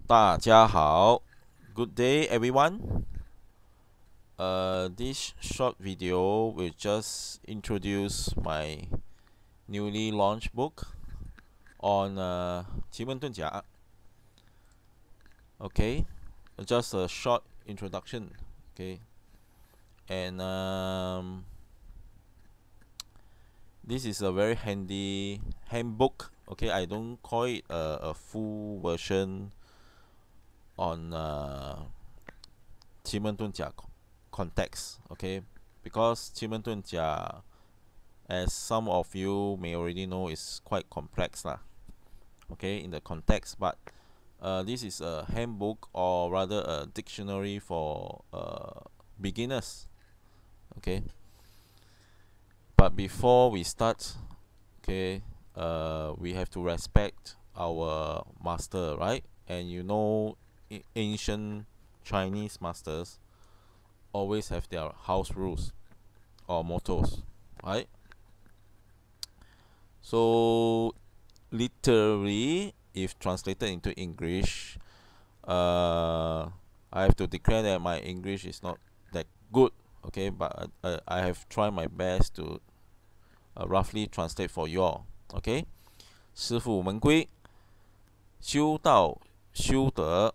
大家好 Good day, everyone. This short video will just introduce my newly launched book on 奇门遁甲. Okay, just a short introduction. Okay, and this is a very handy handbook. Okay, I don't call it a full version on 奇门遁甲 context, okay, because 奇门遁甲, as some of you may already know, is quite complex lah, okay, in the context, but this is a handbook or rather a dictionary for beginners, okay. But before we start, okay, we have to respect our master, right? And you know, ancient Chinese masters always have their house rules or mottos, right? So literally, if translated into English, I have to declare that my English is not that good, okay, but I have tried my best to roughly translate for you all, okay. 师父门规，修道修德,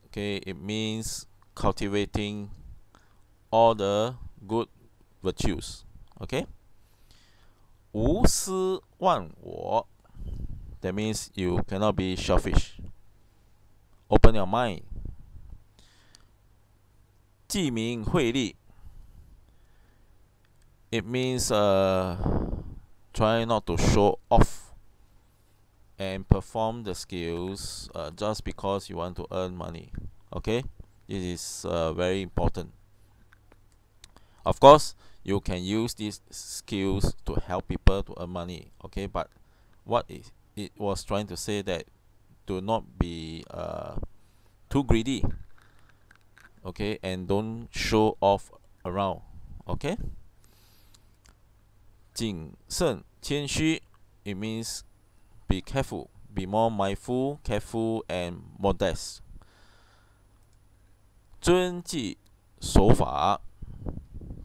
okay, it means cultivating all the good virtues, okay. 无私忘我, that means you cannot be selfish. Open your mind. 记名慧力, it means try not to show off and perform the skills just because you want to earn money, okay. This is very important. Of course, you can use these skills to help people to earn money, okay, but what it was trying to say that do not be too greedy, okay, and don't show off around, okay. 谨慎谦虚, it means be careful, be more mindful, careful, and modest. 遵纪守法,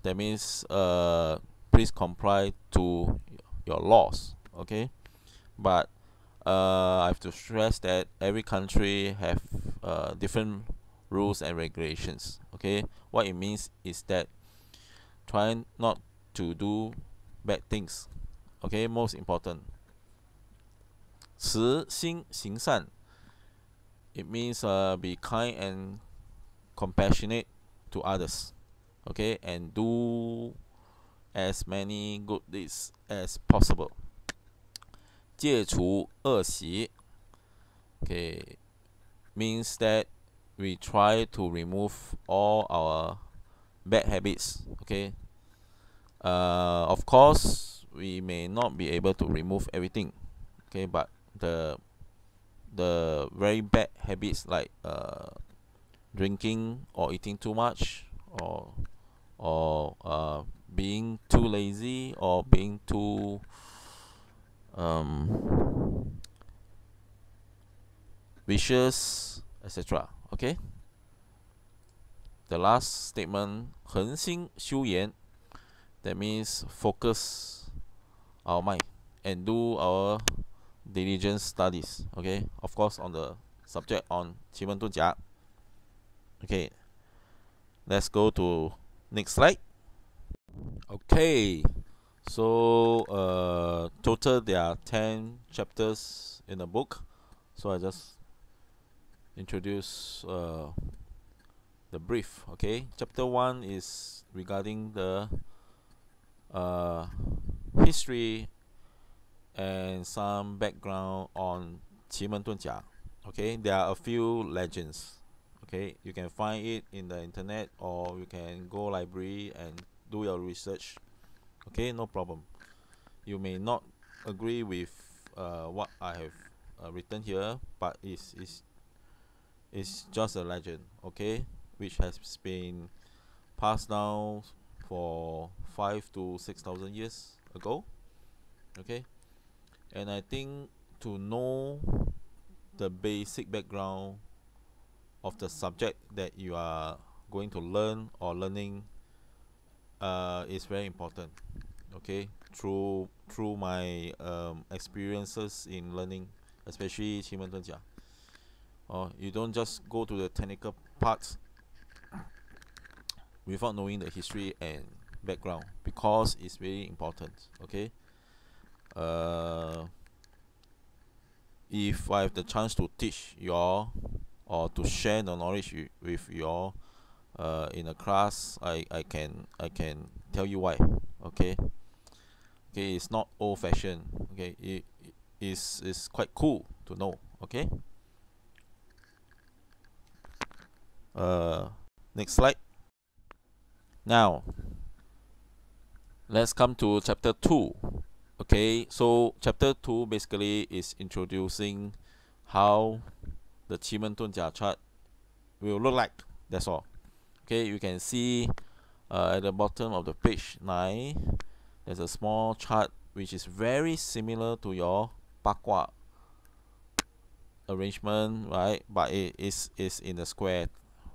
that means please comply to your laws, okay. But I have to stress that every country have different rules and regulations, okay. What it means is that try not to do bad things, okay, most important. 慈心行善, it means be kind and compassionate to others, okay, and do as many good deeds as possible. 戒除恶习, okay, means that we try to remove all our bad habits, okay. Of course, we may not be able to remove everything, okay, but the very bad habits like drinking or eating too much, or being too lazy, or being too vicious, etc. Okay. The last statement, 恒心修言, that means focus our mind and do our diligent studies, okay, of course on the subject on 奇门遁甲. Okay, let's go to next slide. Okay, so total there are 10 chapters in the book, so I just introduce the brief, okay. Chapter 1 is regarding the history and some background on 奇门遁甲, okay. There are a few legends, okay. You can find it in the internet, or you can go library and do your research, okay, no problem. You may not agree with what I have written here, but it's just a legend, okay, which has been passed down for 5 to 6,000 years ago, okay. And I think to know the basic background of the subject that you are going to learn or learning is very important. Okay, through my experiences in learning, especially 奇门遁甲. Or you don't just go to the technical parts without knowing the history and background, because it's very important. Okay, if I have the chance to teach you all or to share the knowledge with you all in a class, I can tell you why. Okay, it's not old fashioned. Okay, it is quite cool to know. Okay, next slide. Now let's come to chapter 2. Okay, so chapter 2 basically is introducing how the 奇门遁甲 chart will look like. That's all. Okay, you can see at the bottom of the page 9, there's a small chart which is very similar to your Pakwa arrangement, right? But it is in a square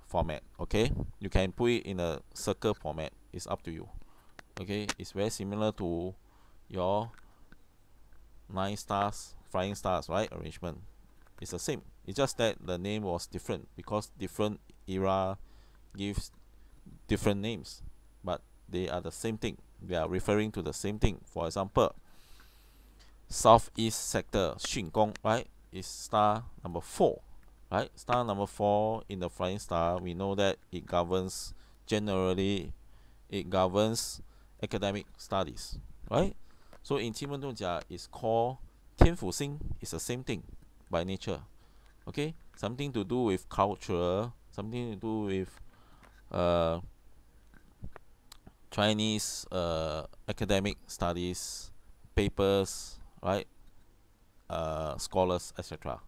format. Okay, you can put it in a circle format. It's up to you. Okay, it's very similar to your 9 stars, flying stars, right? Arrangement. It's the same. It's just that the name was different because different era gives different names, but they are the same thing. They are referring to the same thing. For example, southeast sector, Xingong, right, is star number 4, right? Star number 4 in the flying star, we know that it governs, generally, it governs academic studies, right? So in 奇门遁甲, it's called 天府星. It's the same thing by nature. Okay, something to do with culture, something to do with Chinese academic studies, papers, right? Scholars, etc.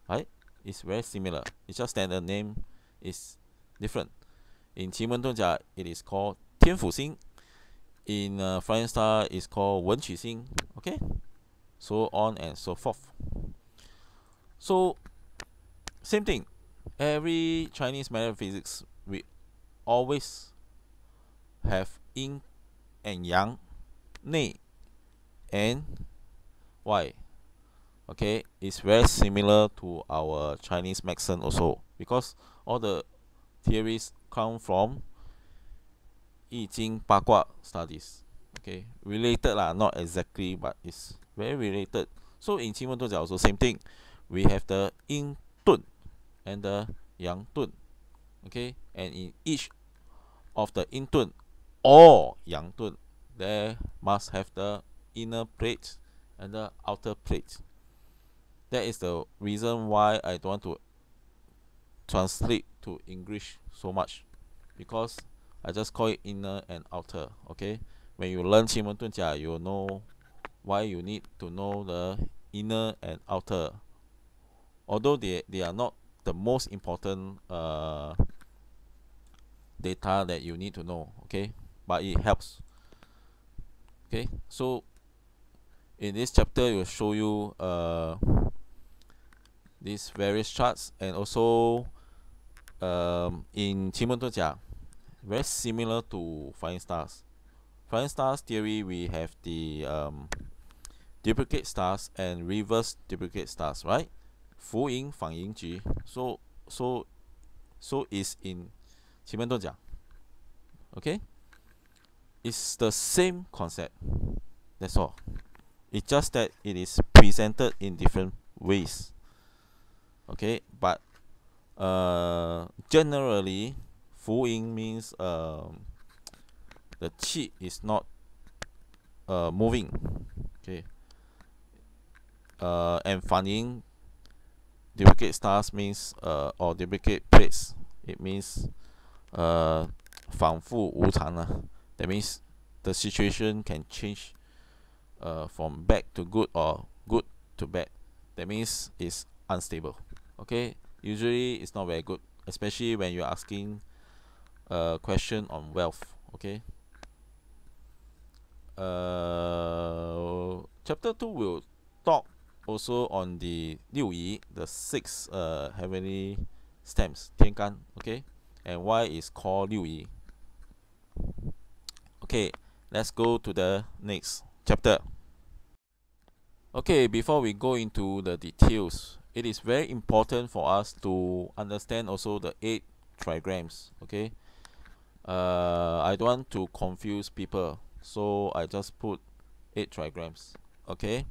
Right? It's very similar. It's just that the name is different. In 奇门遁甲, it is called 天府星. In flying star, it's called 文曲星. Okay, so on and so forth. So same thing. Every Chinese metaphysics, we always have yin and yang, 内 and 外. Okay, it's very similar to our Chinese medicine also, because all the theories come from 易经 Pakwa studies. Okay, related lah, not exactly, but it's very related. So in 奇门遁甲 also same thing. We have the yin tun and the yang tun. Okay, and in each of the yin tun or yang tun, there must have the inner plate and the outer plate. That is the reason why I don't want to translate to English so much, because I just call it inner and outer. Okay, when you learn 奇门遁甲, you know why you need to know the inner and outer. Although they are not the most important data that you need to know. Okay, but it helps. Okay, so in this chapter, it will show you these various charts, and also in 奇门遁甲, very similar to flying stars. Flying stars theory, we have the duplicate stars and reverse duplicate stars, right? 浮盈反盈局. So is in 奇门遁甲. Okay, it's the same concept. That's all. It's just that it is presented in different ways. Okay, but generally, 浮盈 means the qi is not moving. Okay, and 反盈 duplicate stars means or duplicate plates, it means 反复无常. That means the situation can change from bad to good or good to bad. That means it's unstable. Okay, usually it's not very good, especially when you're asking a question on wealth. Okay, chapter 2 will talk also on the 六仪, the 6 heavenly stems, 天干, okay, and why it's called 六仪. Okay, let's go to the next chapter. Okay, before we go into the details, it is very important for us to understand also the 8 trigrams. Okay, I don't want to confuse people, so I just put 8 trigrams. Okay,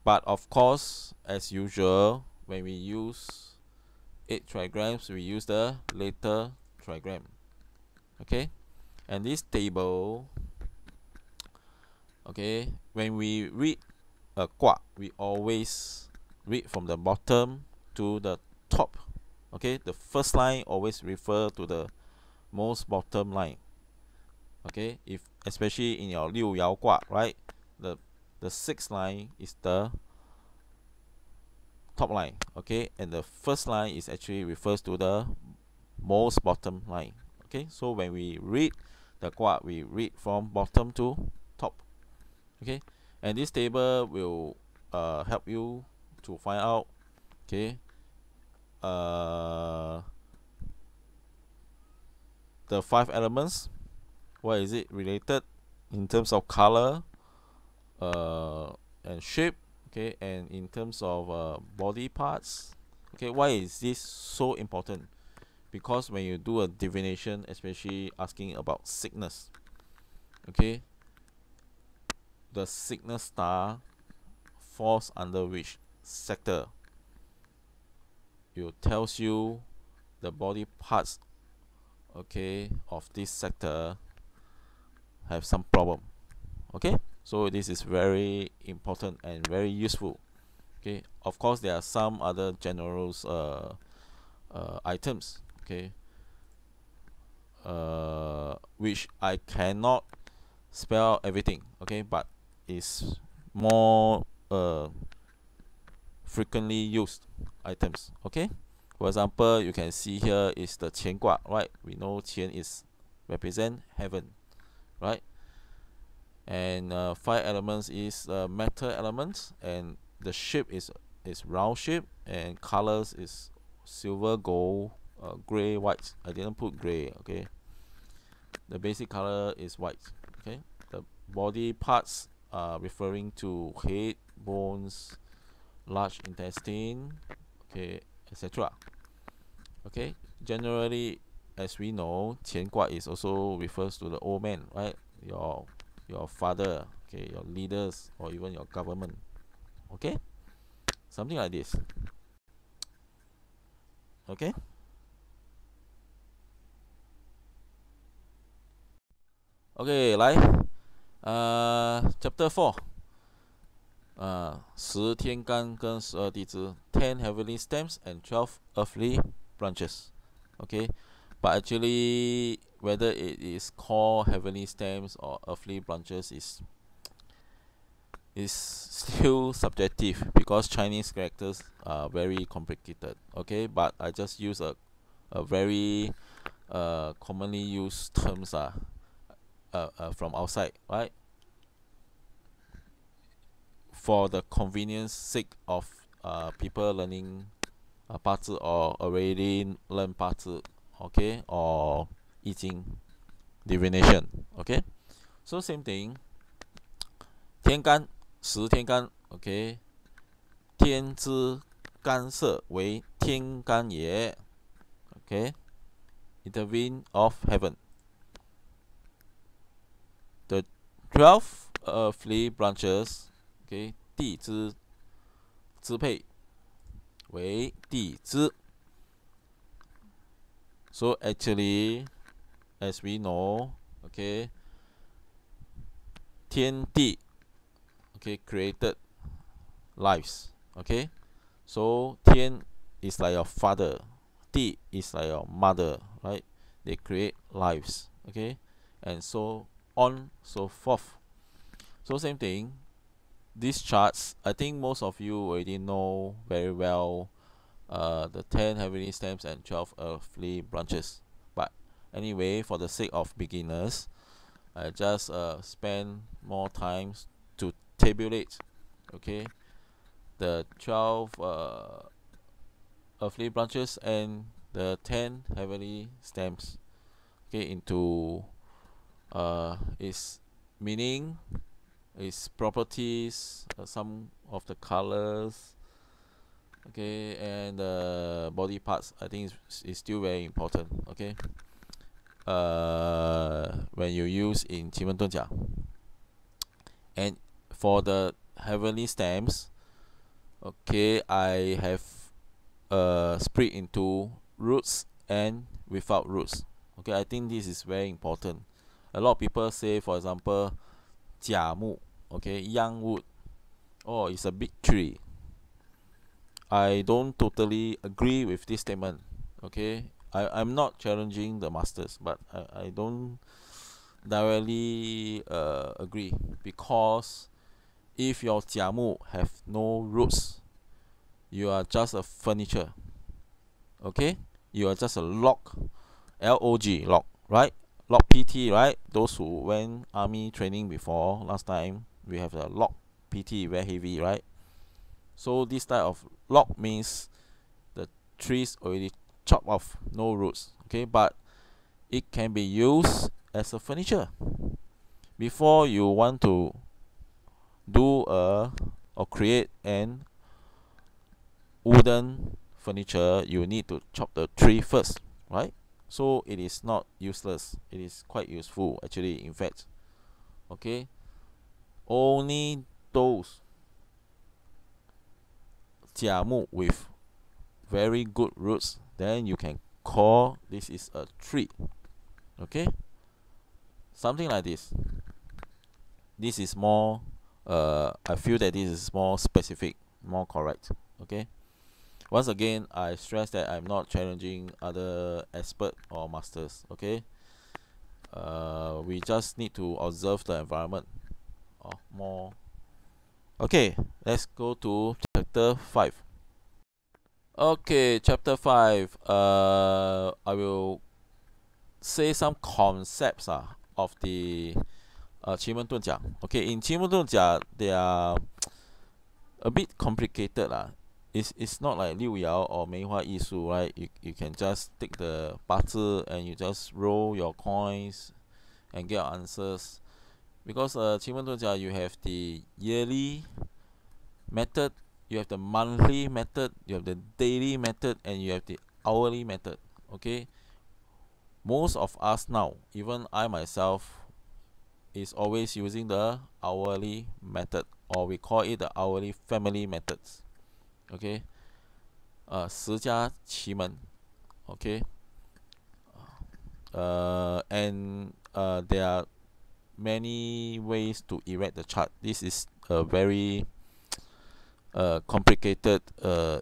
but of course, as usual, when we use 8 trigrams, we use the later trigram. Okay, and this table, okay, when we read a gua, we always read from the bottom to the top. Okay, the first line always refer to the most bottom line. Okay, if especially in your 六爻卦, right, the sixth line is the top line. Okay, and the first line is actually refers to the most bottom line. Okay, so when we read the gua, we read from bottom to top. Okay, and this table will help you to find out, okay, the 5 elements, what is it related in terms of color and shape, okay, and in terms of body parts. Okay, why is this so important? Because when you do a divination, especially asking about sickness, okay, the sickness star falls under which sector? It tells you the body parts, okay, of this sector have some problem. Okay, so this is very important and very useful. Okay, of course there are some other general items, okay, which I cannot spell out everything, okay, but is more frequently used items. Okay, for example, you can see here is the 乾卦, right? We know 乾is represent heaven, right? And 5 elements is metal elements, and the shape is round shape, and colors is silver, gold, gray, white. I didn't put gray. Okay, the basic color is white. Okay, the body parts are referring to head, bones, large intestine, okay, etc. Okay, generally, as we know, 乾卦 is also refers to the old man, right? Your father, okay, your leaders, or even your government. Okay, something like this. Okay, okay, 来 chapter 4 10天干跟12地支 10 heavenly stems and 12 earthly branches. Okay, but actually whether it is called heavenly stems or earthly branches is still subjective, because Chinese characters are very complicated. Okay, but I just use a very commonly used terms from outside, right, for the convenience sake of people learning 八字 or already learn 八字, okay, or 易经 divination. Okay, so same thing, 天干10天干, okay, 天之干涉为天干也, okay, intervene of heaven. The 12 earthly branches, okay, 地支支配为地支. So actually, as we know, okay, 天地, okay, created lives. Okay, so 天 is like your father, 地 is like your mother, right? They create lives. Okay, and so on, so forth. So same thing, these charts, I think most of you already know very well the 10 heavenly stems and 12 earthly branches. But anyway, for the sake of beginners, I just spend more time to tabulate, okay, the 12 earthly branches and the 10 heavenly stems, okay, into its meaning, its properties, some of the colors, okay, and body parts. I think is still very important, okay, when you use in 奇门遁甲. And for the heavenly stems, okay, I have split into roots and without roots. Okay, I think this is very important. A lot of people say, for example, 甲木, okay, young wood, oh, it's a big tree. I don't totally agree with this statement. Okay, I'm not challenging the masters, but I don't directly agree, because if your 甲木 have no roots, you are just a furniture. Okay, you are just a log, log, log, right? Log PT, right? Those who went army training before last time, we have a log PT, very heavy, right? So this type of log means the trees already chopped off, no roots. Okay, but it can be used as a furniture. Before you want to do or create an wooden furniture, you need to chop the tree first, right? So it is not useless, it is quite useful actually, in fact. Okay, only those 甲木 with very good roots, then you can call this is a tree. Okay, something like this. This is more I feel that this is more specific, more correct. Okay, once again, I stress that I'm not challenging other experts or masters. Okay, we just need to observe the environment more. Okay, let's go to chapter 5. Okay, chapter 5. I will say some concepts of the 奇门遁甲. Okay, in 奇门遁甲, they are a bit complicated It's not like 六爻 or 梅花易数, right? You can just take the 八字 and you just roll your coins and get your answers. Because 奇门遁甲, you have the yearly method, you have the monthly method, you have the daily method, and you have the hourly method. Okay, most of us now, even I myself, is always using the hourly method, or we call it the hourly family methods. Okay, 十家奇门. Okay, and there are many ways to erect the chart. This is a very complicated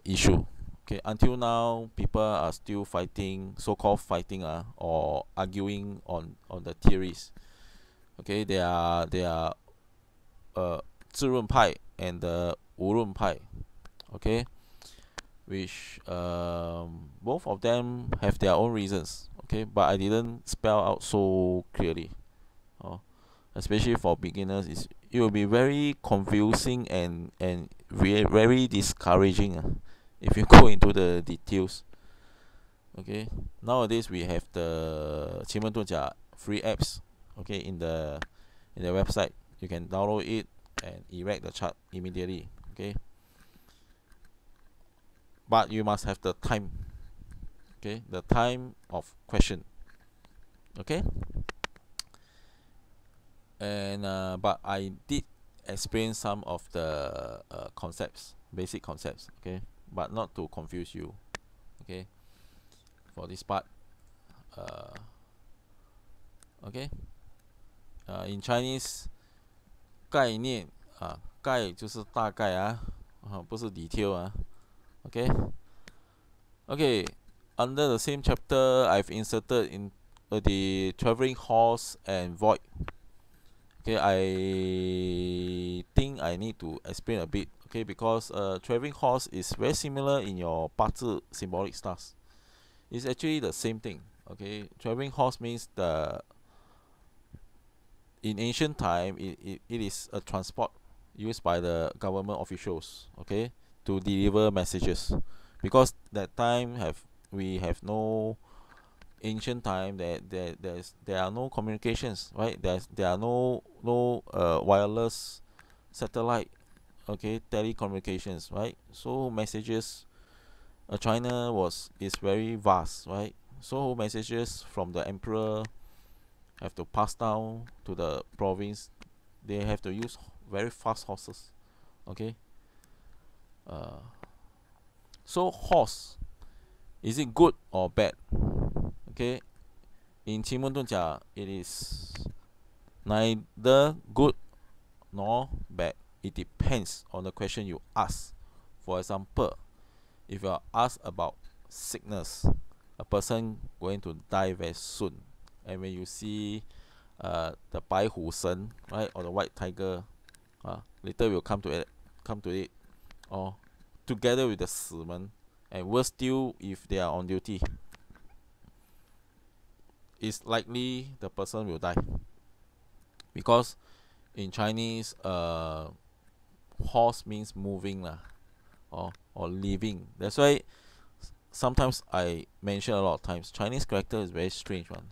issue. Okay, until now, people are still fighting, so-called fighting, or arguing on the theories. Okay, there are 自论派 and the 无论派. Okay, which both of them have their own reasons. Okay, but I didn't spell out so clearly. Especially for beginners, it will be very confusing and very discouraging if you go into the details. Okay, nowadays we have the 奇门遁甲 free apps. Okay, in the website, you can download it and erect the chart immediately. Okay, but you must have the time. Okay, the time of question. Okay, and but I did explain some of the concepts, basic concepts. Okay, but not to confuse you. Okay, for this part, okay, in Chinese, 概念概就是大概不是 detail Okay, okay. Under the same chapter, I've inserted in the traveling horse and void. Okay, I think I need to explain a bit. Okay, because traveling horse is very similar in your 八字 symbolic stars. It's actually the same thing. Okay, traveling horse means in ancient time, it is a transport used by the government officials. Okay, to deliver messages. because that time we have no ancient time, there are no communications, right? There are no wireless satellite, okay, telecommunications, right? So messages, China is very vast, right? So messages from the emperor have to pass down to the province. They have to use very fast horses, okay. uh, so horse, is it good or bad? Okay, in 奇门遁甲 it is neither good nor bad. It depends on the question you ask. For example, if you are asked about sickness, a person going to die very soon, and when you see the 白虎神, right, or the white tiger, later we'll come to it, or together with the 死门, and worse still if they are on duty, it's likely the person will die, because in Chinese, horse means moving lah, or living. That's why sometimes I mention a lot of times, Chinese character is very strange one.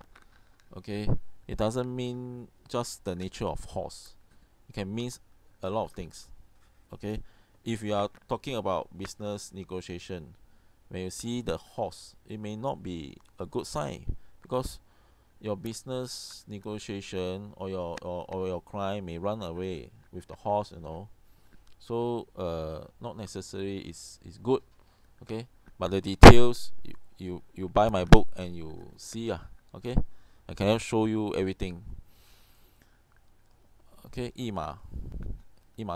Okay, it doesn't mean just the nature of horse. It can mean a lot of things. Okay, if you are talking about business negotiation, when you see the horse, it may not be a good sign, because your business negotiation or your client may run away with the horse, you know. So not necessarily is good. Okay, but the details, you buy my book and you see. Okay, I cannot show you everything. Okay, 一马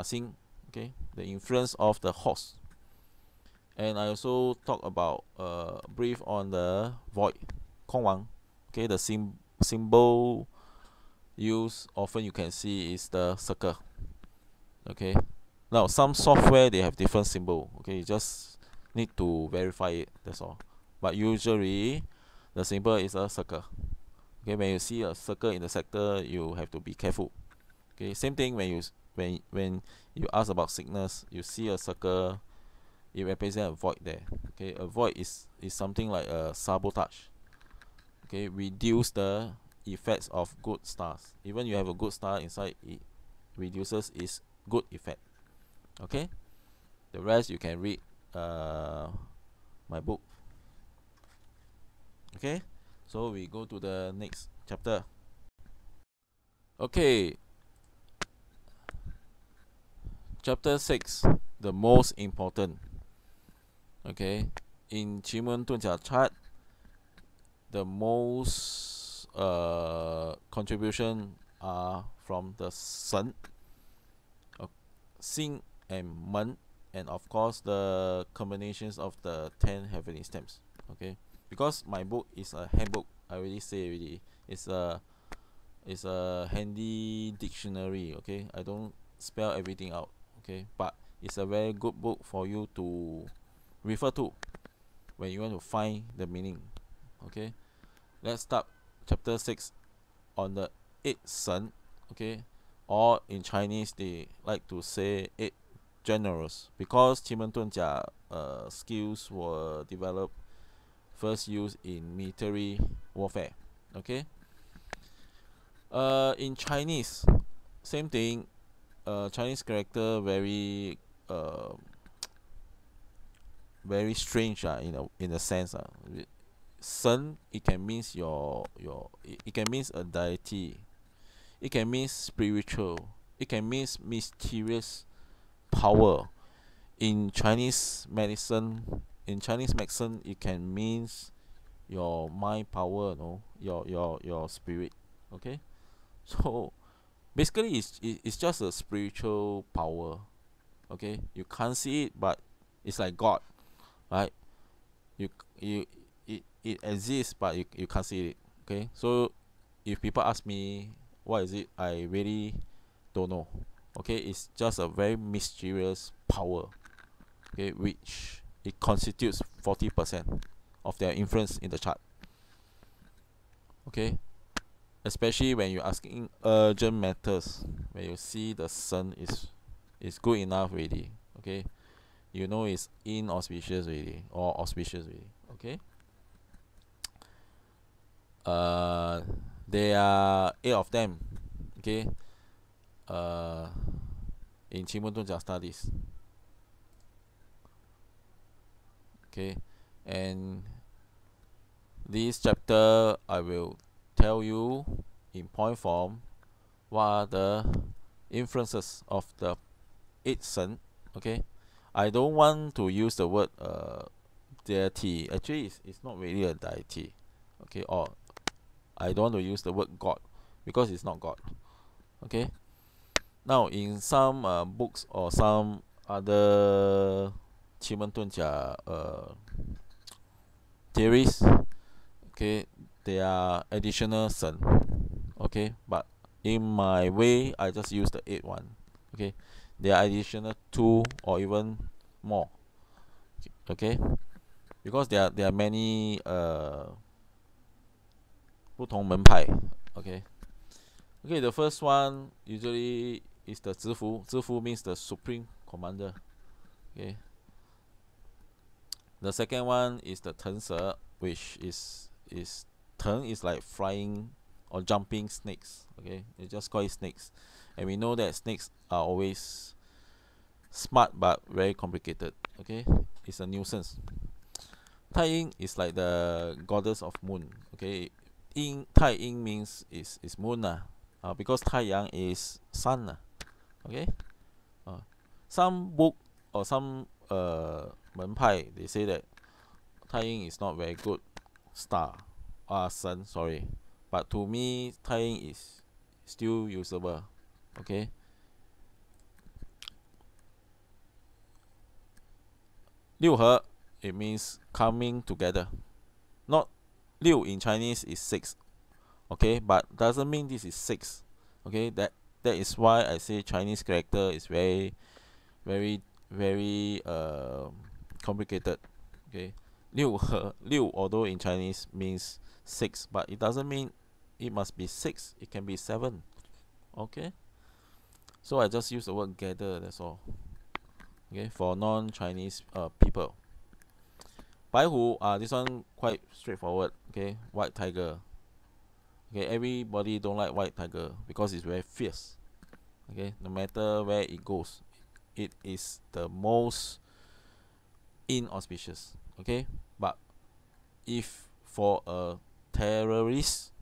星, okay, the influence of the horse. And I also talk about brief on the void, 空王. Okay, the symbol used often you can see is the circle. Okay, now some software they have different symbol. Okay, you just need to verify it, that's all. But usually the symbol is a circle. Okay, when you see a circle in the sector, you have to be careful. Okay, same thing when you ask about sickness, you see a circle, it represents a void there. Okay, a void is something like a sabotage. Okay, reduce the effects of good stars. Even you have a good star inside, it reduces its good effect. Okay, the rest you can read my book. Okay, so we go to the next chapter. Okay, chapter 6, the most important. Okay, in 奇门遁甲 chart, the most contribution are from the shen, xin and men, and of course the combinations of the 10 heavenly stems. Okay, because my book is a handbook, I already say already, it's a handy dictionary. Okay, I don't spell everything out. Okay, but it's a very good book for you to refer to when you want to find the meaning. Okay, let's start chapter 6 on the 8 shen. Okay, or in Chinese they like to say 8 generals, because 奇门遁甲skills were developed, first used in military warfare. Okay, in Chinese, same thing. Chinese character very very strange in a sense. Shen, it can means it can means a deity, it can mean spiritual, it can mean mysterious power. In Chinese medicine, it can means your mind power, no, your spirit. Okay, so basically it's just a spiritual power. Okay, you can't see it, but it's like God, right? You it exists, but you can't see it. Okay, so if people ask me what is it, I really don't know. Okay, it's just a very mysterious power. Okay, which it constitutes 40% of their influence in the chart. Okay, especially when you're asking urgent matters, when you see the sun is good enough already. Okay, you know it's inauspicious already or auspicious already. Okay. There are 8 of them. Okay. In 奇门遁甲 studies. Okay, and this chapter I will tell you in point form what are the influences of the 8 shen. Okay, I don't want to use the word deity. Actually, it's not really a deity. Okay, or I don't want to use the word God because it's not God. Okay, now in some books or some other 奇门遁甲theories, okay, there are additional shen. Okay, but in my way I just use the 8 one. Okay, there are additional 2 or even more. Okay, because there are many 不同门派. Okay, okay, the first one usually is the 直服. 直服 means the supreme commander. Okay, the second one is the 腾蛇, which is Teng is like flying or jumping snakes. Okay, you just call it snakes, and we know that snakes are always smart but very complicated. Okay, it's a nuisance. Tai Ying is like the goddess of moon. Okay, Tai Ying means is moon because Tai Yang is sun Okay, some book or some 门派 they say that Tai Ying is not very good star sun, sorry, but to me Tai Ying is still usable. Okay, 六合 it means coming together. Not 六 in Chinese is 6. Okay, but doesn't mean this is 6. Okay, that is why I say Chinese character is very complicated. Okay, 六合 六 although in Chinese means 6, but it doesn't mean it must be 6. It can be 7. Okay, so I just use the word gather, that's all. Okay, for non-Chinese people. 白虎, this one quite straightforward. Okay, white tiger. Okay, everybody don't like white tiger because it's very fierce. Okay, no matter where it goes, it is the most inauspicious. Okay, but if for a terrorist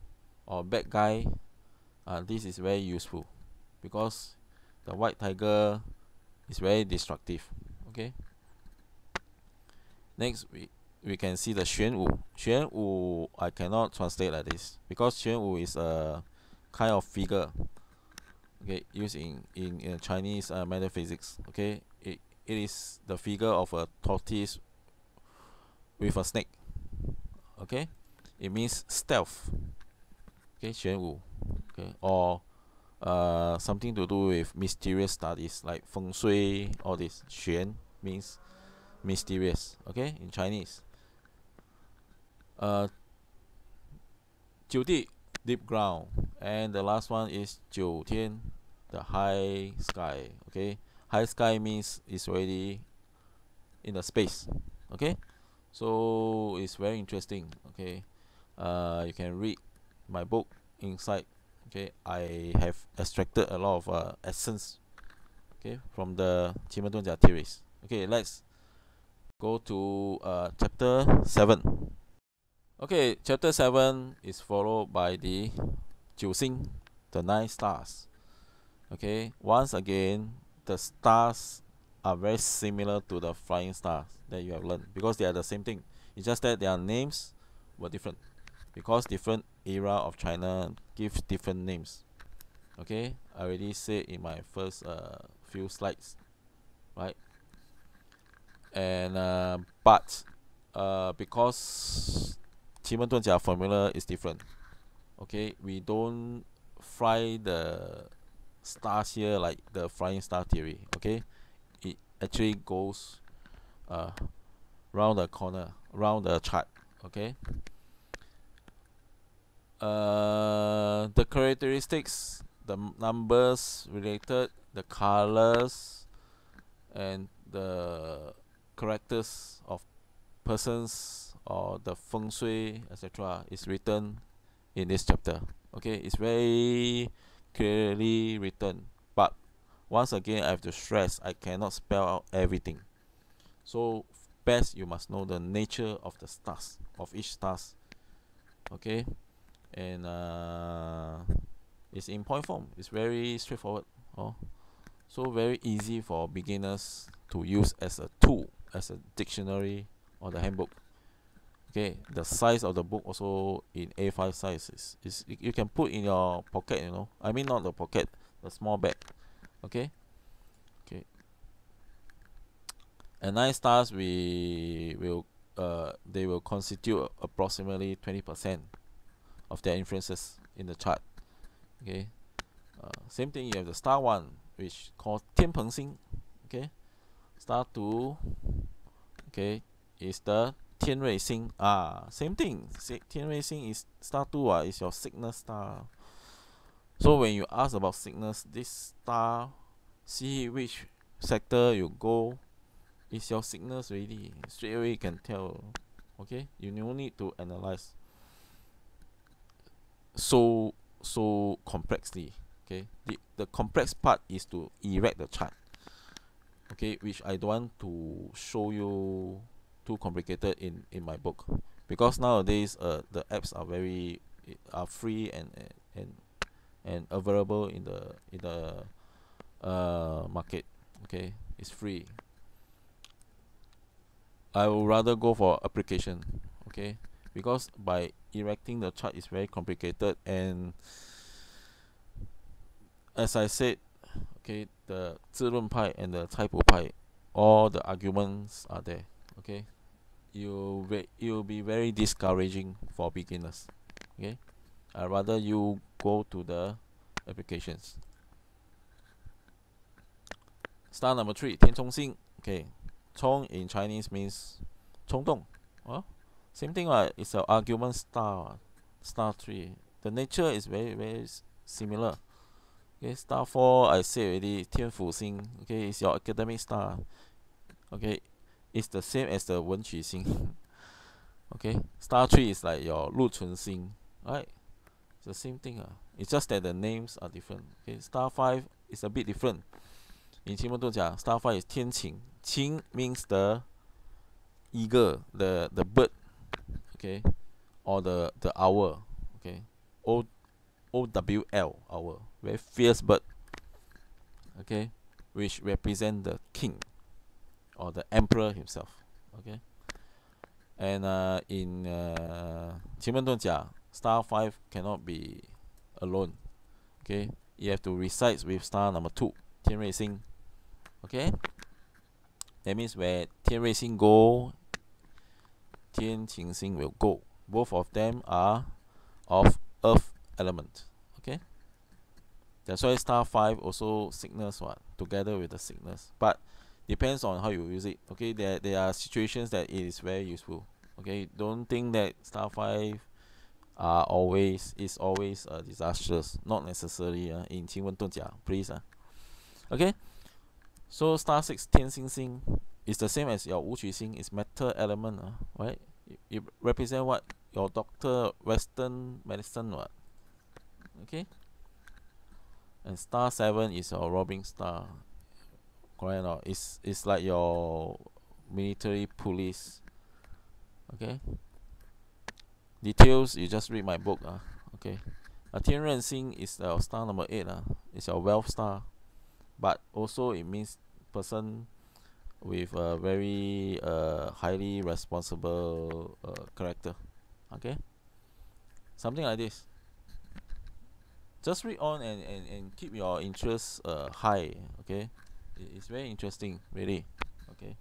or bad guy, this is very useful because the white tiger is very destructive. Okay, next we can see the Xuan Wu. Xuan Wu I cannot translate like this because Xuan Wu is a kind of figure. Okay, used in Chinese metaphysics. Okay, it is the figure of a tortoise with a snake. Okay, it means stealth. Okay, 玄武. Okay, or something to do with mysterious studies like feng shui, all this. 玄 means mysterious. Okay, in Chinese. 九地 deep ground, and the last one is 九天 the high sky. Okay, high sky means it's already in the space. Okay, so it's very interesting. Okay, you can read my book inside. Okay, I have extracted a lot of essence. Okay, from the 奇门遁甲 theories. Okay, let's go to chapter 7. Okay, chapter 7 is followed by the 九星, the 9 stars. Okay, once again, the stars are very similar to the flying stars that you have learned because they are the same thing. It's just that their names were different because different era of China give different names. Okay, I already said in my first few slides, right? And but because 奇门遁甲 formula is different. Okay, we don't fly the stars here like the flying star theory. Okay, it actually goes round the corner, round the chart. Okay, the characteristics, the numbers related, the colors, and the characters of persons or the feng shui, etc., is written in this chapter. Okay, it's very clearly written, but once again I have to stress, I cannot spell out everything. So best you must know the nature of the stars, of each stars. Okay, and it's in point form. It's very straightforward. Oh, so very easy for beginners to use as a tool, as a dictionary or the handbook. Okay, the size of the book also in A5 size is you can put in your pocket, you know. I mean not the pocket, the small bag. Okay. Okay. And 9 stars they will constitute approximately 20% of their influences in the chart. Okay. Same thing, you have the star 1, which called 天蓬星. Okay. Star 2, okay, is the 天瑞星. Same thing. 天瑞星 is star 2 is your sickness star. So when you ask about sickness, this star, see which sector you go, is your sickness already. Straight away you can tell. Okay, you no need to analyze so complexly. Okay, the complex part is to erect the chart. Okay, which I don't want to show you too complicated in my book, because nowadays the apps are free and available in the market. Okay, it's free. I would rather go for application. Okay, because by erecting the chart is very complicated, and as I said, okay, the 自论派 and the 菜谱派, all the arguments are there. Okay, you'll be very discouraging for beginners. Okay, I'd rather you go to the applications. Star number 3, 天冲星. Okay, 冲 in Chinese means 冲动. Same thing, right? It's an argument star. Star 3. The nature is very similar. Okay, star 4, I say already, 天府星. Okay, it's your academic star. Okay, it's the same as the 文曲星. Okay, star 3 is like your 禄存星. Right? It's the same thing. It's just that the names are different. Okay, star 5 is a bit different. In 奇门遁甲, star 5 is 天晴. 晴 means the eagle, the bird. Okay, or the owl. Okay, OWL, owl, very fierce bird. Okay, which represent the king or the emperor himself. Okay, and in 奇门遁甲, star 5 cannot be alone. Okay, you have to recite with star number 2, 天瑞星. Okay, that means where 天瑞星 go, 天晴星 will go. Both of them are of earth element. Okay, that's why star 5 also sickness together with the sickness, but depends on how you use it. Okay, there are situations that it is very useful. Okay, don't think that star 5 is always disastrous. Not necessarily in 奇门遁甲, please. Okay, so star 6, 天星星, is the same as your 武曲星, is metal element. Right, it represent what? Your doctor, Western medicine. Okay, and star 7 is your robbing star. Correct or not? It's like your military police. Okay, details you just read my book. Okay, 天任星 is star number 8. It's your wealth star, but also it means person with a very highly responsible character. Okay, something like this. Just read on and keep your interest high. Okay, it's very interesting, really. Okay,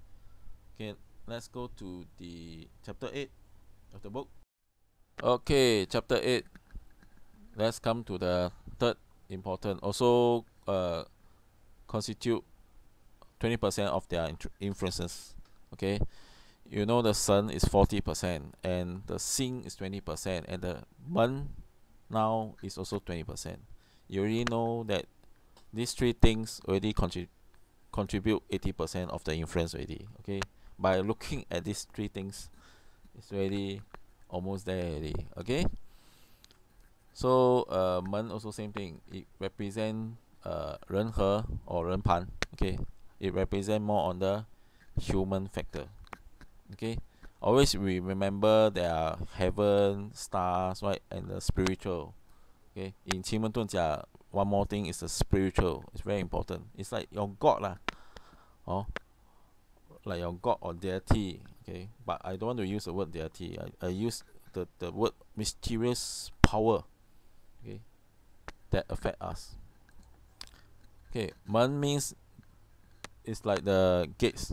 let's go to the chapter 8 of the book. Okay, chapter 8. Let's come to the third important, also constitute 20% of their influences. Okay, you know the sun is 40%, and the Xing is 20%, and the Men now is also 20%. You already know that these three things already contribute 80% of the influence already. Okay, By looking at these three things, it's already almost there already. Okay. So men also same thing. It represent 人和 or 人盘. Okay. It represent more on the human factor. Okay. Always we remember there are heaven, stars, right, and the spiritual. Okay. In 奇门遁甲, one more thing is the spiritual. It's very important. It's like your God lah. Oh, like your God or deity. Okay. But I don't want to use the word deity. I use the word mysterious power. Okay. That affect us. Okay. Men means it's like the gates,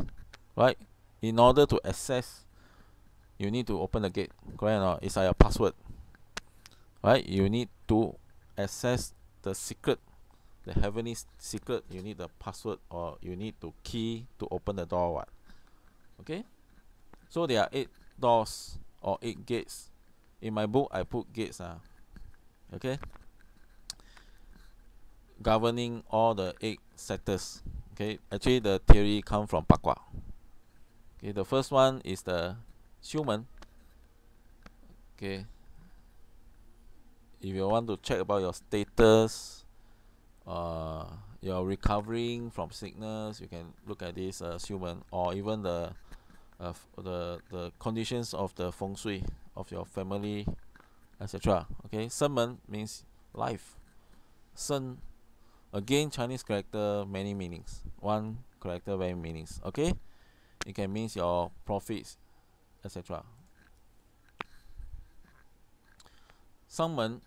right? In order to access, you need to open the gate. Correct or not? It's like a password, right? You need to access the secret, the heavenly secret. You need the password, or you need to key to open the door. What? Okay. So there are 8 doors or 8 gates. In my book, I put gates. Okay. Governing all the 8 sectors. Okay. Actually, the theory come from Pakwa. Okay. The first one is the human. Okay. If you want to check about your status, you're recovering from sickness, you can look at this human, or even the conditions of the feng shui of your family, etc. Okay. Shenmen means life. Shen, again, Chinese character, many meanings. One character, many meanings. Okay. It can mean your profits, etc. Sangmen,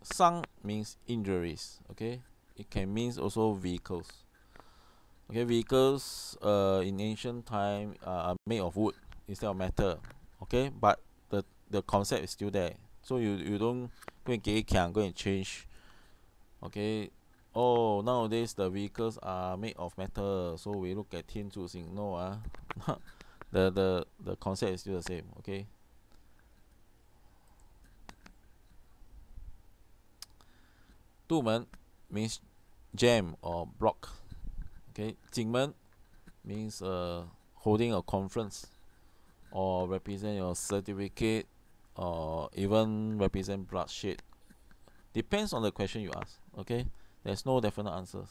sang means injuries. Okay. It can mean also vehicles. Okay. Vehicles in ancient time are made of wood instead of metal. Okay. But the concept is still there. So you don't go and change. Okay. Oh, nowadays the vehicles are made of metal, so we look at tin zu xing. No, the concept is still the same. Okay. Dumen means jam or block. Okay. Jingmen means holding a conference, or represent your certificate, or even represent bloodshed. Depends on the question you ask. Okay. There's no definite answers.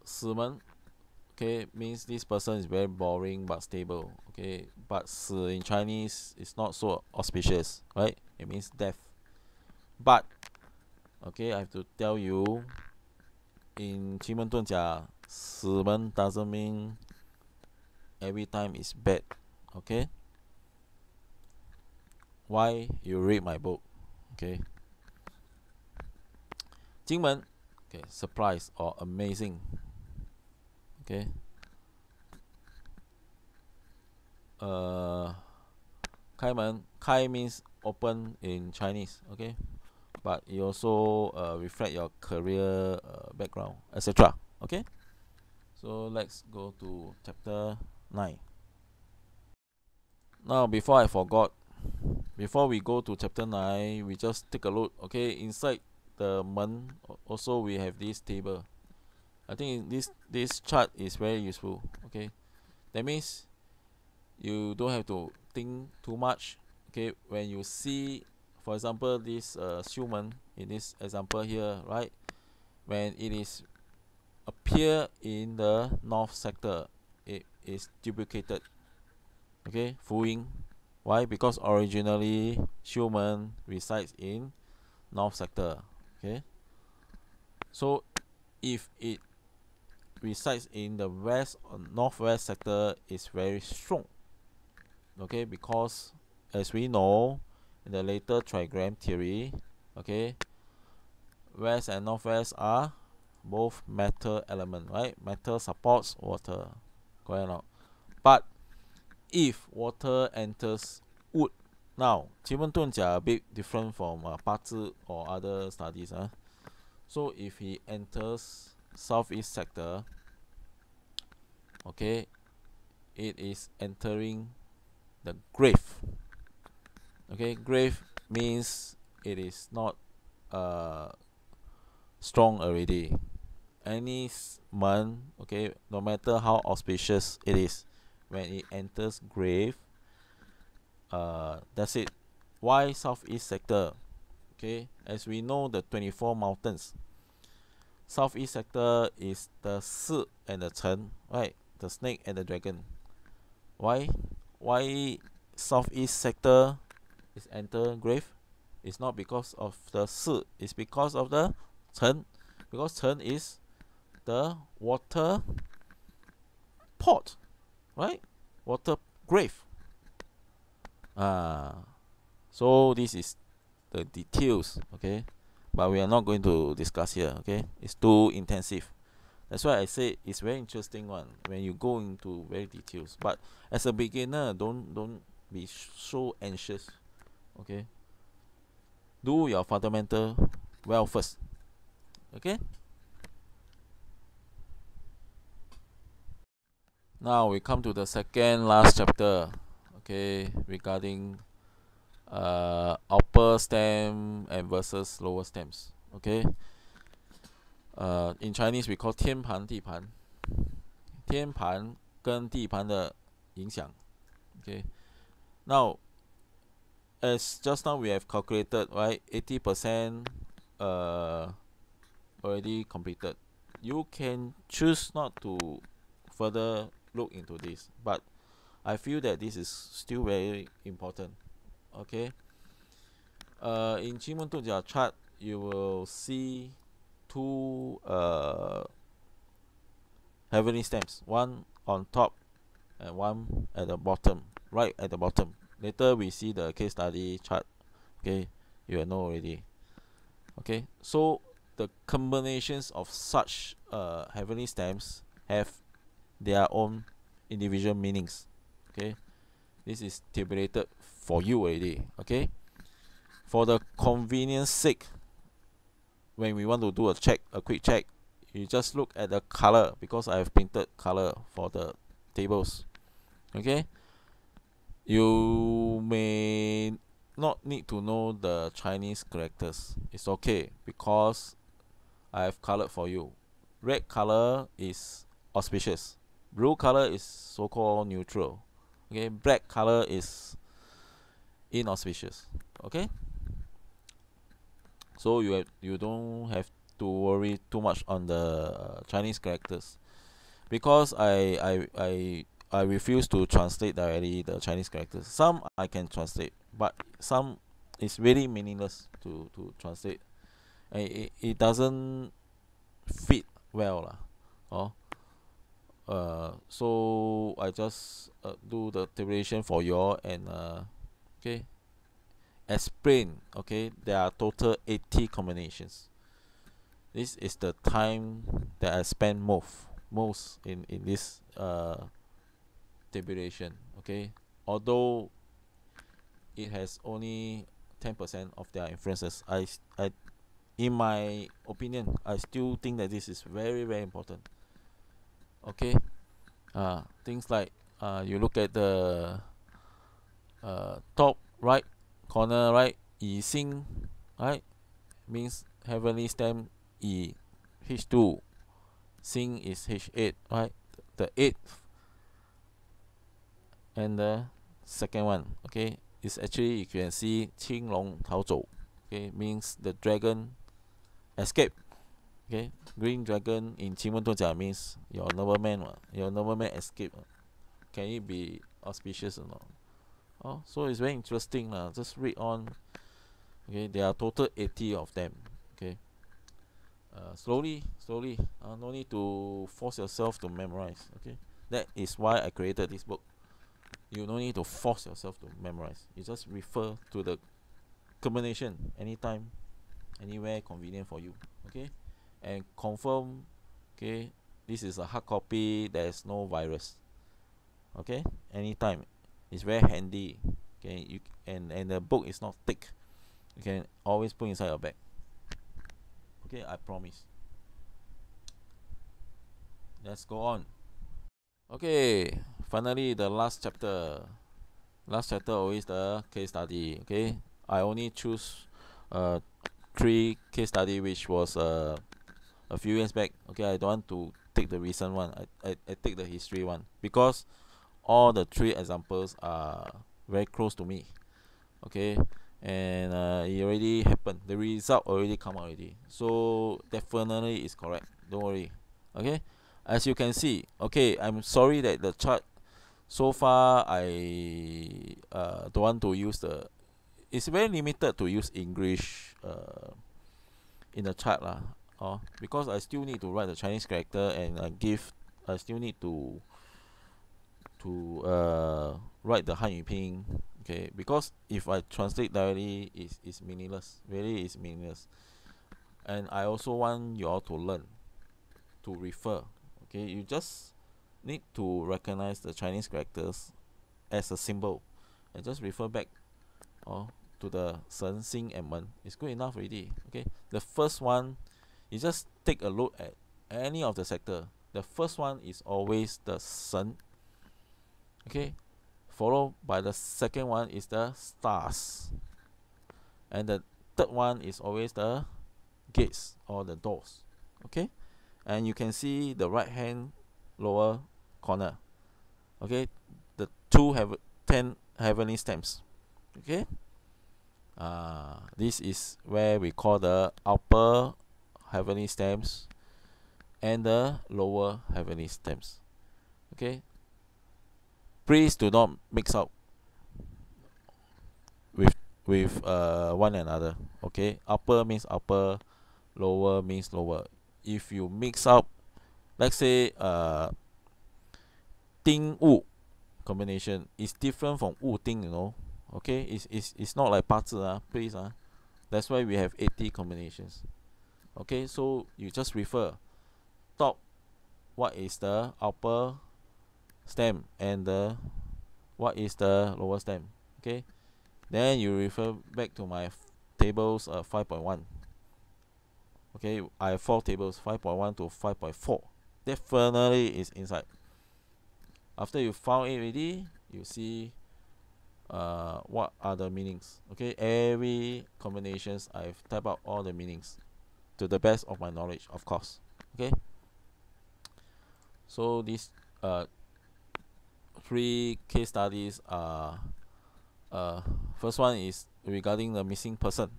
Simen, okay, means this person is very boring but stable. Okay. But Si in Chinese is not so auspicious, right? It means death. But okay, I have to tell you, in 奇门遁甲, Simen doesn't mean every time is bad. Okay. Why? You read my book. Okay. Jingmen, okay, surprise or amazing. Okay. Kaimen, Kai means open in Chinese. Okay. But it also reflect your career background, etc. Okay. So let's go to chapter 9. Now, before I forgot, before we go to chapter 9, we just take a look. Okay, inside the men also we have this table. I think this chart is very useful. Okay, that means you don't have to think too much. Okay, when you see, for example, this human in this example here, right? When it is appear in the north sector, it is duplicated. Okay, Fuing. Why? Because originally human resides in north sector. Okay, so if it resides in the west or northwest sector, is very strong. Okay, because as we know in the later trigram theory, okay, west and northwest are both metal element, right? Metal supports water. Correct or not? But if water enters wood, now 奇门遁甲 a bit different from 八字 or other studies. So if he enters southeast sector, okay, it is entering the grave. Okay, grave means it is not strong already. any month, okay, no matter how auspicious it is, when it enters grave, that's it. Why southeast sector? Okay, as we know, the 24 mountains, southeast sector is the Si and the Chen, right? The snake and the dragon. Why southeast sector is enter grave? It's not because of the Si, it's because of the Chen. Because Chen is the water pot, right? Water grave. So this is the details, okay? But we are not going to discuss here, okay? It's too intensive. That's why I say it's very interesting one when you go into very details. But as a beginner, don't be so anxious, okay? Do your fundamental well first, okay? Now we come to the second last chapter, okay, regarding upper stem and versus lower stems, okay. In Chinese we call 天盘地盘，天盘跟地盘的影响 okay. Now as just now we have calculated, right, 80% already completed. You can choose not to further look into this, but I feel that this is still very important, okay. In 奇门遁甲 chart, you will see two heavenly stems, one on top and one at the bottom, right at the bottom. Later we see the case study chart, okay, you will know already, okay. So the combinations of such heavenly stems have their own individual meanings, okay. This is tabulated for you already, okay. For the convenience sake, when we want to do a quick check, you just look at the color, because I have printed color for the tables, okay. You may not need to know the Chinese characters, it's okay, because I have colored for you. Red color is auspicious, blue color is so-called neutral, okay. Black color is inauspicious, okay. So you don't have to worry too much on the Chinese characters, because I refuse to translate directly the Chinese characters. Some I can translate, but some is really meaningless to translate, and it doesn't fit well lah. So I just do the tabulation for you all and okay, explain, okay. There are total 80 combinations. This is the time that I spend most in this tabulation, okay. Although it has only 10% of their influences, I in my opinion, I still think that this is very important, okay. Things like you look at the top right corner, right, Yi Xing, right, means heavenly stem Yi, H2, Xing is H8, right, the 8th and the second one, okay, is actually you can see 青龙逃走, okay, means the dragon escape, okay. Green dragon in 奇门遁甲 means your nobleman escape. Can it be auspicious or not? So it's very interesting lah. Just read on, okay. There are total 80 of them, okay. Slowly, no need to force yourself to memorize, okay. That is why I created this book. You don't need to force yourself to memorize. You just refer to the combination anytime, anywhere convenient for you, okay. And confirm, okay, this is a hard copy, there's no virus, okay. Anytime, it's very handy, okay. And the book is not thick, you can always put inside your bag, okay. I promise. Let's go on. Okay, finally the last chapter always the case study, okay. I only choose 3 case study, which was a few years back. Okay, I don't want to take the recent one. I take the history one because all the three examples are very close to me. Okay, and it already happened. The result already come out already. So definitely is correct. Don't worry. Okay, as you can see. Okay, I'm sorry that the chart so far I don't want to use the. It's very limited to use English in the chart lah. Because I still need to write the Chinese character and I still need to write the Hanyu Pinyin. Okay, because if I translate directly, it's meaningless. Really, it's meaningless. And I also want you all to learn, to refer. Okay, you just need to recognize the Chinese characters as a symbol, and just refer back, to the shen, xing, and men. It's good enough already. Okay, the first one, you just take a look at any of the sector. The first one is always the sun. Okay, followed by the second one is the stars, and the third one is always the gates or the doors. Okay, and you can see the right hand lower corner. Okay, the 10 heavenly stamps. Okay, this is where we call the upper heavenly stamps and the lower heavenly stamps. Okay, please do not mix up with one another. Okay, upper means upper, lower means lower. If you mix up, let's say Ding Wu combination is different from Wu Ding, Okay, it's not like 八字 please. That's why we have 80 combinations. Okay, so you just refer top, what is the upper stem, and what is the lower stem. Okay, then you refer back to my tables 5.1. Okay, I have 4 tables, 5.1 to 5.4. Definitely is inside. After you found it already, you see what are the meanings. Okay, every combinations I've typed out all the meanings to the best of my knowledge, of course. Okay, so these 3 case studies are first one is regarding the missing person.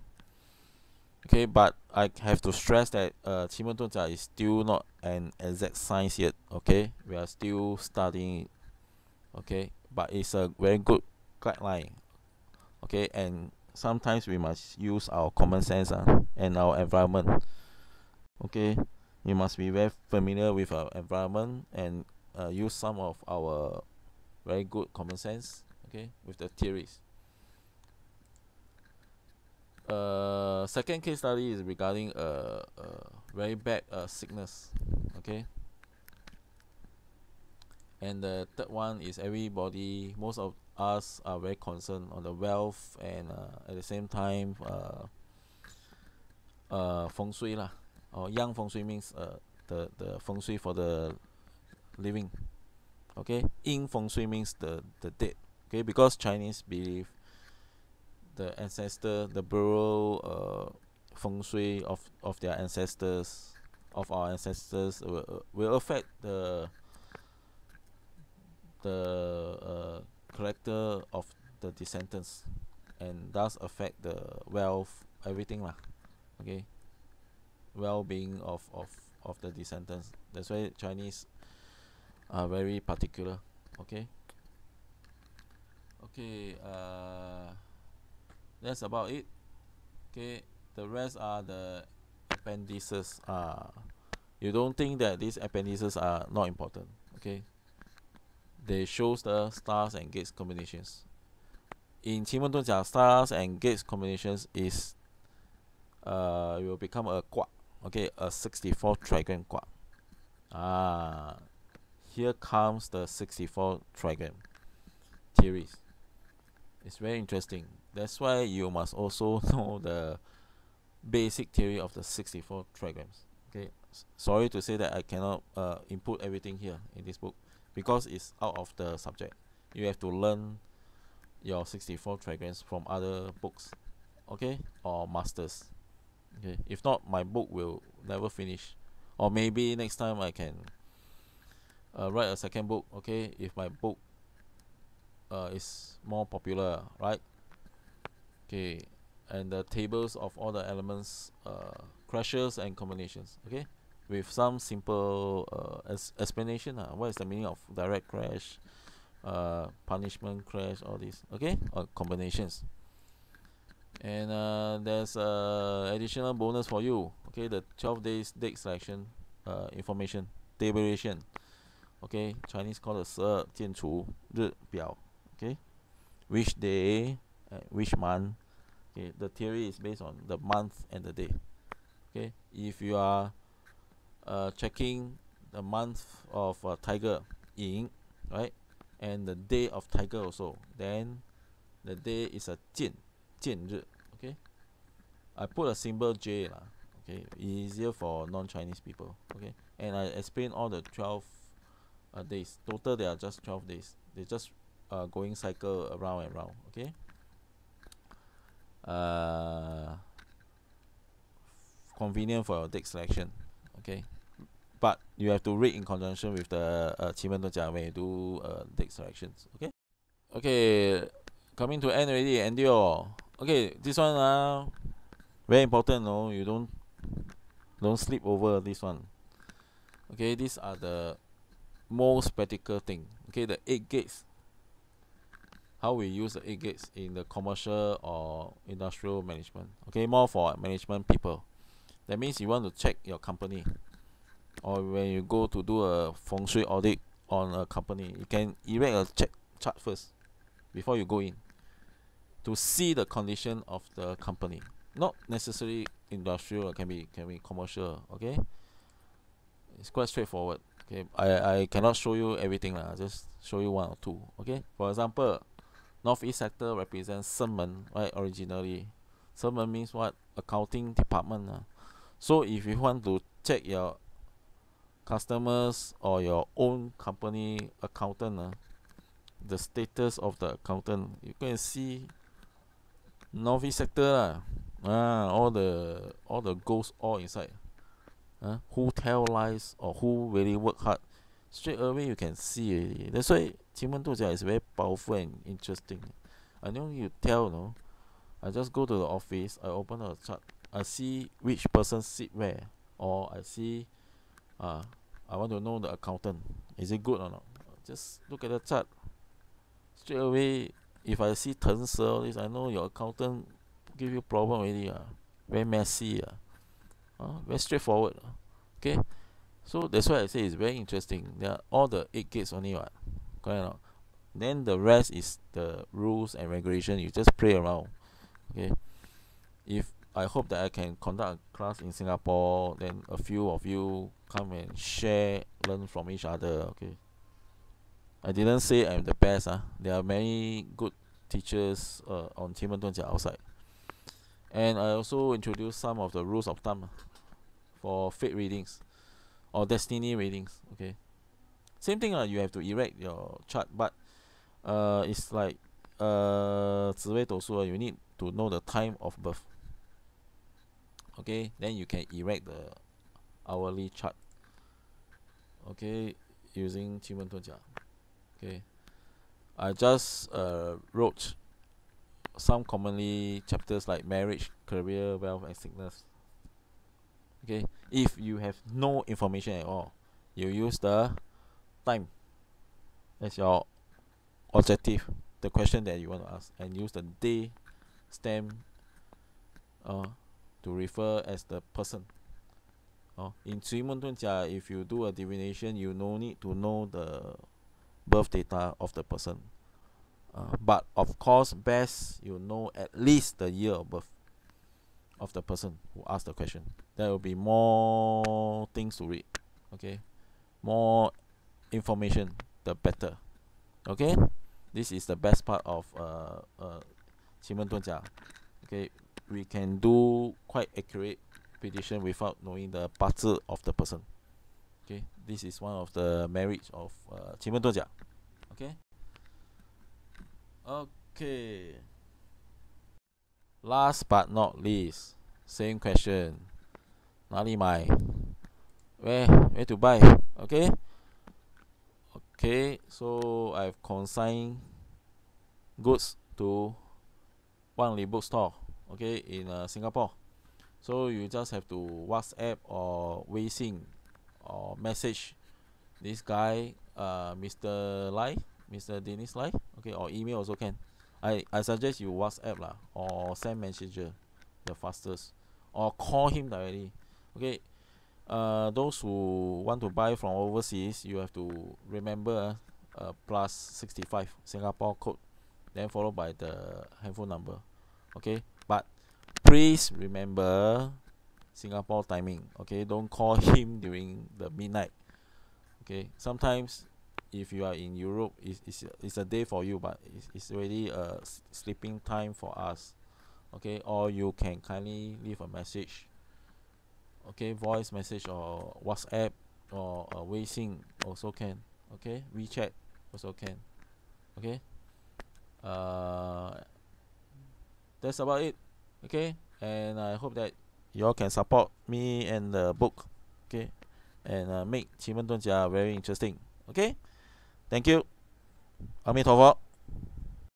Okay, but I have to stress that 奇门遁甲 is still not an exact science yet. Okay, we are still studying it. Okay, but it's a very good guideline. Okay, and sometimes we must use our common sense and our environment. Okay, we must be very familiar with our environment and use some of our very good common sense. Okay, with the theories. Second case study is regarding very bad sickness. Okay, and the third one is everybody, most of us are very concerned on the wealth and at the same time feng shui lah, or yang feng shui means the feng shui for the living. Okay, yin feng shui means the dead. Okay, because Chinese believe the ancestor, the burial feng shui of their ancestors, of our ancestors, will affect the character of the descendants, and thus affect the wealth, everything lah. Okay, well-being of the descendants. That's why Chinese are very particular. Okay, that's about it. Okay, the rest are the appendices. You don't think that these appendices are not important. Okay, they shows the stars and gates combinations. In 奇门遁甲, stars and gates combinations is it will become a 卦. Okay, a 64 trigram 卦. Here comes the 64 trigram theories. It's very interesting. That's why you must also know the basic theory of the 64 trigrams. Okay, sorry to say that I cannot input everything here in this book because it's out of the subject. You have to learn your 64 trigrams from other books, okay, or masters. Okay, if not, my book will never finish. or maybe next time I can write a second book, okay, if my book is more popular, right? Okay, and the tables of all the elements, crashes and combinations, okay, with some simple explanation. What is the meaning of direct crash, punishment crash, all these, okay, or combinations. And there's additional bonus for you, okay, the 12 days date selection information tabulation, okay, Chinese call it 十二建除日表, okay, which day, which month, okay, the theory is based on the month and the day, okay. If you are checking the month of tiger yin, right, and the day of tiger also, then the day is a 见日, okay. I put a symbol J lah, okay, easier for non-Chinese people, okay. And I explain all the 12 days. Total there are just 12 days. They just going cycle around and round, okay. Convenient for your date selection, okay. But you have to read in conjunction with the 奇门遁甲 when you do date selections, okay. Okay, coming to end already, endure. Okay, this one very important, no, you don't sleep over this one. Okay, these are the most practical thing. Okay, the 8 gates. How we use the 8 gates in the commercial or industrial management. Okay, more for management people. That means you want to check your company, or when you go to do a feng shui audit on a company, you can erect a check chart first before you go in to see the condition of the company. Not necessarily industrial, can be commercial, okay. It's quite straightforward. Okay, I cannot show you everything lah, just show you one or two, okay. For example, northeast sector represents Shenmen, right, originally. Shenmen means what? Accounting department. So if you want to check your customers or your own company accountant, the status of the accountant, you can see northeast sector all the goals all inside. Who tell lies or who really work hard, straight away you can see already. That's why 奇门遁甲 is very powerful and interesting. I don't need to tell, no. I just go to the office, I open a chart, I see which person sit where, or I see I want to know the accountant, is it good or not. Just look at the chart. Straight away, if I see 腾蛇 all this, I know your accountant give you problem already. Very messy. Very straightforward. Okay, so that's why I say it's very interesting. There are all the 8 gates only, what, correct or not? Then the rest is the rules and regulation. You just play around. Okay, if I hope that I can conduct a class in Singapore, then a few of you come and share, learn from each other. Okay, I didn't say I'm the best. There are many good teachers on 奇门遁甲 outside. And I also introduced some of the rules of thumb for fate readings or destiny readings. Okay, same thing. You have to erect your chart, but it's like 紫微斗数. You need to know the time of birth. Okay, then you can erect the hourly chart. Okay, using 奇门遁甲. Okay, I just wrote some commonly chapters like marriage, career, wealth, and sickness. Okay, if you have no information at all, you use the time as your objective, the question that you want to ask, and use the day stamp to refer as the person. In 奇门遁甲, if you do a divination, you no need to know the birth data of the person. But of course, best you know at least the year of birth of the person who asked the question. There will be more things to read. Okay, more information, the better. Okay, this is the best part of 奇门遁甲. Okay, we can do quite accurate prediction without knowing the 八字 of the person. Okay, this is one of the merits of 奇门遁甲. Okay, last but not least, same question. 哪里买 where to buy. Okay. Okay, so I've consigned goods to Wan Li Book Store, okay, in Singapore. So you just have to WhatsApp or Weixin or message this guy, Mr. Lai, Mr. Dennis Lai, okay, or email also can. I suggest you WhatsApp lah, or send messenger, the fastest, or call him directly. Okay, those who want to buy from overseas, you have to remember plus 65 Singapore code, then followed by the handphone number. Okay, but please remember Singapore timing. Okay, don't call him during the midnight. Okay, sometimes if you are in Europe, it's a day for you, but it's already a sleeping time for us. Okay, or you can kindly leave a message, okay, voice message or WhatsApp or Weixin also can. Okay, WeChat also can. Okay, uh, that's about it. Okay, and I hope that you all can support me and the book. Okay, and make 奇门遁甲 very interesting. Okay, thank you. 阿弥陀佛。